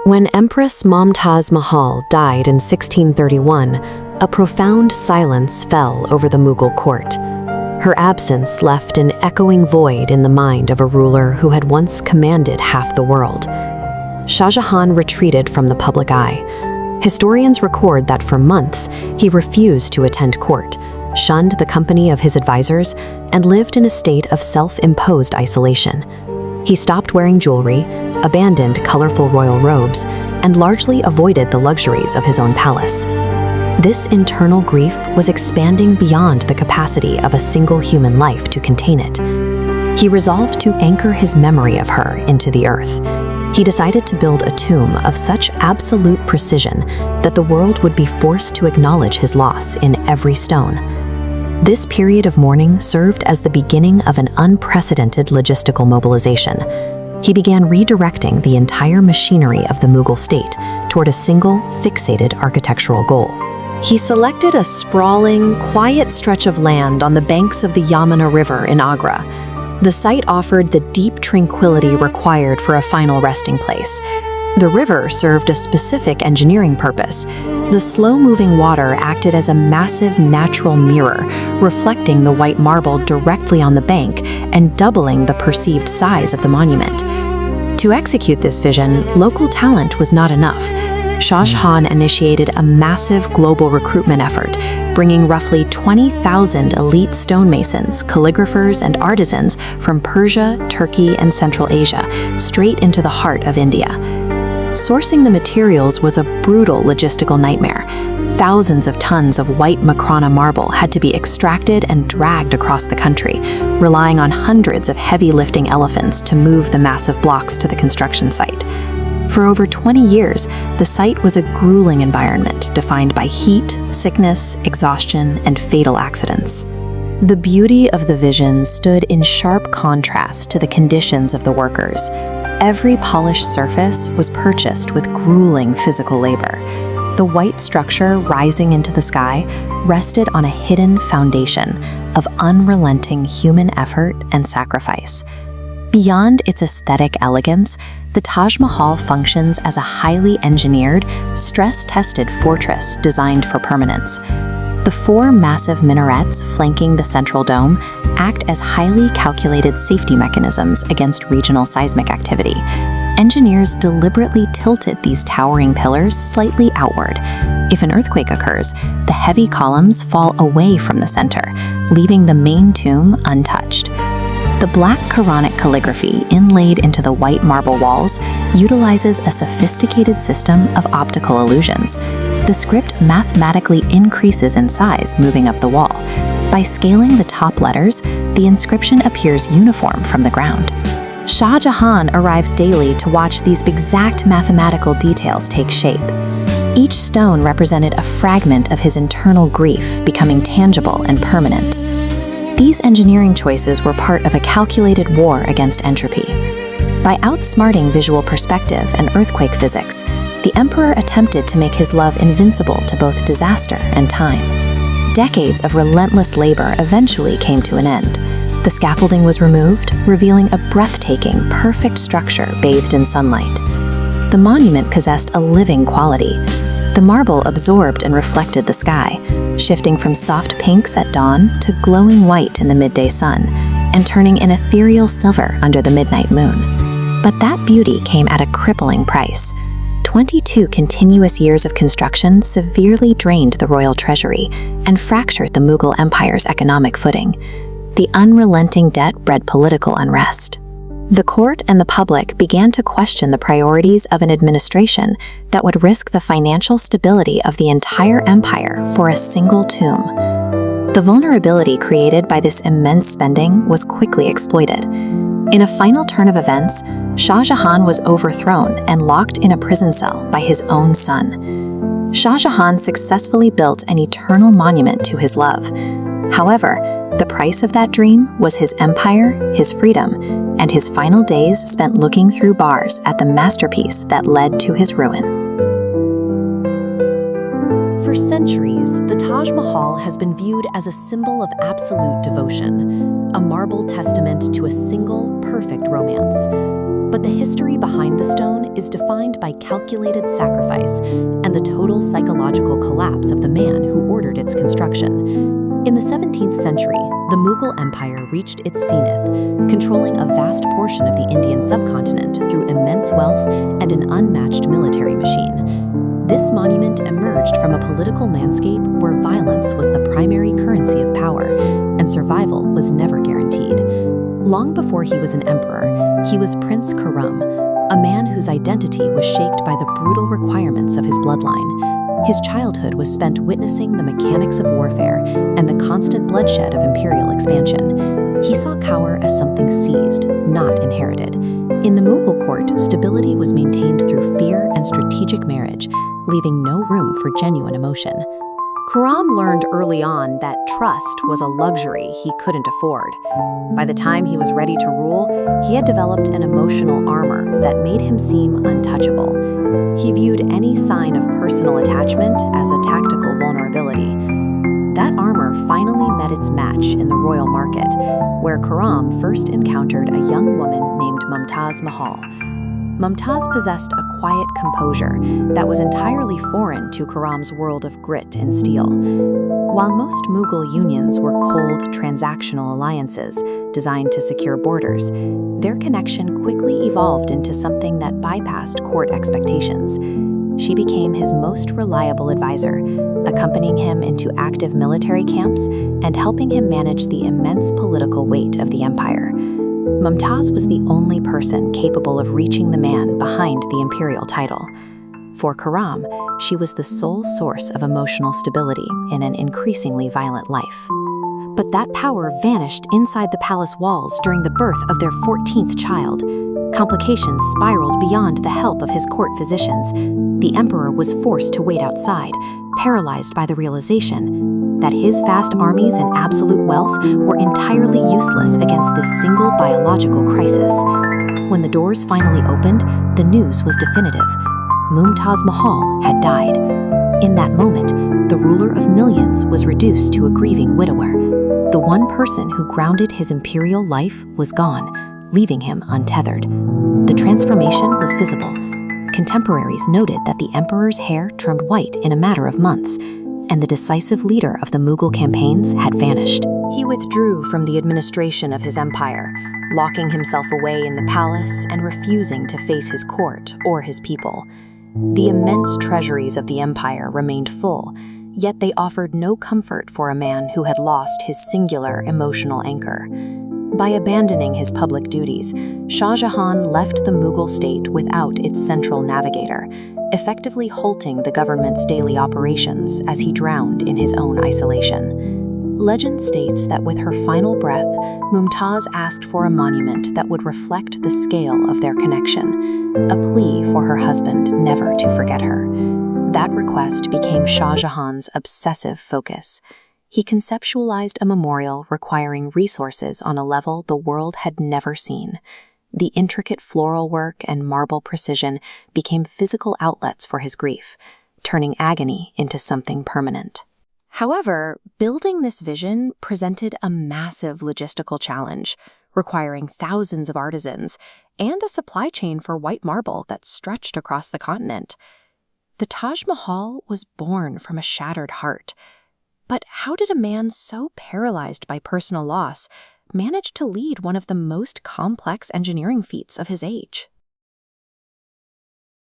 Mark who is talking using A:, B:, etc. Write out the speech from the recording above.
A: When Empress Mumtaz Mahal died in 1631, a profound silence fell over the Mughal court. Her absence left an echoing void in the mind of a ruler who had once commanded half the world. Shah Jahan retreated from the public eye. Historians record that for months he refused to attend court, shunned the company of his advisors, and lived in a state of self-imposed isolation. He stopped wearing jewelry, abandoned colorful royal robes, and largely avoided the luxuries of his own palace. This internal grief was expanding beyond the capacity of a single human life to contain it. He resolved to anchor his memory of her into the earth. He decided to build a tomb of such absolute precision that the world would be forced to acknowledge his loss in every stone. This period of mourning served as the beginning of an unprecedented logistical mobilization. He began redirecting the entire machinery of the Mughal state toward a single, fixated architectural goal. He selected a sprawling, quiet stretch of land on the banks of the Yamuna River in Agra. The site offered the deep tranquility required for a final resting place. The river served a specific engineering purpose. The slow-moving water acted as a massive natural mirror, reflecting the white marble directly on the bank and doubling the perceived size of the monument. To execute this vision, local talent was not enough. Shah Jahan initiated a massive global recruitment effort, bringing roughly 20,000 elite stonemasons, calligraphers, and artisans from Persia, Turkey, and Central Asia straight into the heart of India. Sourcing the materials was a brutal logistical nightmare. Thousands of tons of white Makrana marble had to be extracted and dragged across the country, relying on hundreds of heavy-lifting elephants to move the massive blocks to the construction site. For over 20 years, the site was a grueling environment defined by heat, sickness, exhaustion, and fatal accidents. The beauty of the vision stood in sharp contrast to the conditions of the workers. Every polished surface was purchased with grueling physical labor. The white structure rising into the sky rested on a hidden foundation of unrelenting human effort and sacrifice. Beyond its aesthetic elegance, the Taj Mahal functions as a highly engineered, stress-tested fortress designed for permanence. The four massive minarets flanking the central dome act as highly calculated safety mechanisms against regional seismic activity. Engineers deliberately tilted these towering pillars slightly outward. If an earthquake occurs, the heavy columns fall away from the center, leaving the main tomb untouched. The black Quranic calligraphy inlaid into the white marble walls utilizes a sophisticated system of optical illusions. The script mathematically increases in size moving up the wall. By scaling the top letters, the inscription appears uniform from the ground. Shah Jahan arrived daily to watch these exact mathematical details take shape. Each stone represented a fragment of his internal grief, becoming tangible and permanent. These engineering choices were part of a calculated war against entropy. By outsmarting visual perspective and earthquake physics, the emperor attempted to make his love invincible to both disaster and time. Decades of relentless labor eventually came to an end. The scaffolding was removed, revealing a breathtaking, perfect structure bathed in sunlight. The monument possessed a living quality. The marble absorbed and reflected the sky, shifting from soft pinks at dawn to glowing white in the midday sun, and turning an ethereal silver under the midnight moon. But that beauty came at a crippling price. 22 continuous years of construction severely drained the royal treasury and fractured the Mughal Empire's economic footing. The unrelenting debt bred political unrest. The court and the public began to question the priorities of an administration that would risk the financial stability of the entire empire for a single tomb. The vulnerability created by this immense spending was quickly exploited. In a final turn of events, Shah Jahan was overthrown and locked in a prison cell by his own son. Shah Jahan successfully built an eternal monument to his love. However, the price of that dream was his empire, his freedom, and his final days spent looking through bars at the masterpiece that led to his ruin. For centuries, the Taj Mahal has been viewed as a symbol of absolute devotion, a marble testament to a single, perfect romance. But the history behind the stone is defined by calculated sacrifice and the total psychological collapse of the man who ordered its construction. In the 17th century, the Mughal Empire reached its zenith, controlling a vast portion of the Indian subcontinent through immense wealth and an unmatched military machine. This monument emerged from a political landscape where violence was the primary currency of power, and survival was never guaranteed. Long before he was an emperor, he was Prince Khurram, a man whose identity was shaped by the brutal requirements of his bloodline. His childhood was spent witnessing the mechanics of warfare and the constant bloodshed of imperial expansion. He saw power as something seized, not inherited. In the Mughal court, stability was maintained through fear and strategic marriage, leaving no room for genuine emotion. Khurram learned early on that trust was a luxury he couldn't afford. By the time he was ready to rule, he had developed an emotional armor that made him seem untouchable. He viewed any sign of personal attachment as a tactical vulnerability. That armor finally met its match in the royal market, where Khurram first encountered a young woman named Mumtaz Mahal. Mumtaz possessed a quiet composure that was entirely foreign to Khurram's world of grit and steel. While most Mughal unions were cold, transactional alliances designed to secure borders, their connection quickly evolved into something that bypassed court expectations. She became his most reliable advisor, accompanying him into active military camps and helping him manage the immense political weight of the empire. Mumtaz was the only person capable of reaching the man behind the imperial title. For Khurram, she was the sole source of emotional stability in an increasingly violent life. But that power vanished inside the palace walls during the birth of their 14th child. Complications spiraled beyond the help of his court physicians. The emperor was forced to wait outside, paralyzed by the realization that his vast armies and absolute wealth were entirely useless against this single biological crisis. When the doors finally opened, the news was definitive. Mumtaz Mahal had died. In that moment, the ruler of millions was reduced to a grieving widower. The one person who grounded his imperial life was gone, leaving him untethered. The transformation was visible. Contemporaries noted that the emperor's hair turned white in a matter of months, and the decisive leader of the Mughal campaigns had vanished. He withdrew from the administration of his empire, locking himself away in the palace and refusing to face his court or his people. The immense treasuries of the empire remained full, yet they offered no comfort for a man who had lost his singular emotional anchor. By abandoning his public duties, Shah Jahan left the Mughal state without its central navigator, effectively halting the government's daily operations as he drowned in his own isolation. Legend states that with her final breath, Mumtaz asked for a monument that would reflect the scale of their connection, a plea for her husband never to forget her. That request became Shah Jahan's obsessive focus. He conceptualized a memorial requiring resources on a level the world had never seen. The intricate floral work and marble precision became physical outlets for his grief, turning agony into something permanent. However, building this vision presented a massive logistical challenge, requiring thousands of artisans and a supply chain for white marble that stretched across the continent. The Taj Mahal was born from a shattered heart. But how did a man so paralyzed by personal loss manage to lead one of the most complex engineering feats of his age?